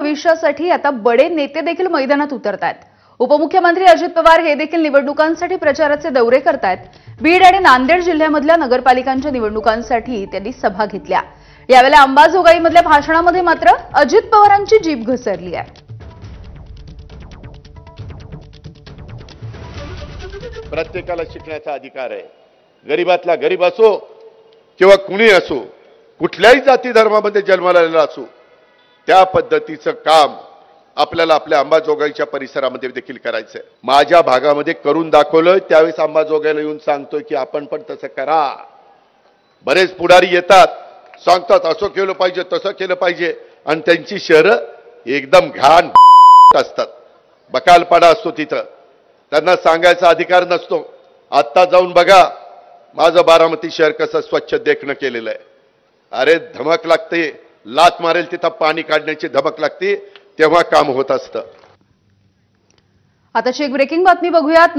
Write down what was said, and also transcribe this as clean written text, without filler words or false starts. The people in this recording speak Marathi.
भविष्यासाठी आता बडे नेते देखील मैदानात उतरतायत। उपमुख्यमंत्री अजित पवार हे देखील निवडणुकांसाठी प्रचाराचे दौरे करतायत। बीड आणि नांदेड जिल्ह्यामधल्या नगरपालिकांच्या निवडणुकांसाठी त्यांनी सभा घेतल्या। यावेळेला अंबाजोगाईमधल्या भाषणामध्ये मात्र अजित पवारांची जीभ घसरली आहे। प्रत्येकाला शिकण्याचा अधिकार आहे। गरीबातला गरीब असो किंवा कुणी असो, कुठल्याही जाती धर्मामध्ये जन्माला आलेला असो, त्या पद्धतीचं काम आपल्याला आपल्या अंबाजोगाईच्या परिसरामध्ये देखील करायचंय। माझ्या भागामध्ये करून दाखवलं, त्यावेळेस अंबाजोगाईला येऊन सांगतोय की आपण पण तसं करा। बरेच पुढारी येतात, सांगतात असं केलं पाहिजे तसं केलं पाहिजे, आणि त्यांची शहरं एकदम घाण असतात, बकालपाडा असतो तिथं, त्यांना सांगायचा अधिकार नसतो। आत्ता जाऊन बघा माझं बारामती शहर कसं स्वच्छ देखणं केलेलं आहे। अरे धमक लागते, लात मारेल तिथं पाणी काढण्याची धमक लागते, तेव्हा काम होत असतं। आताची एक ब्रेकिंग बातमी बघूयात।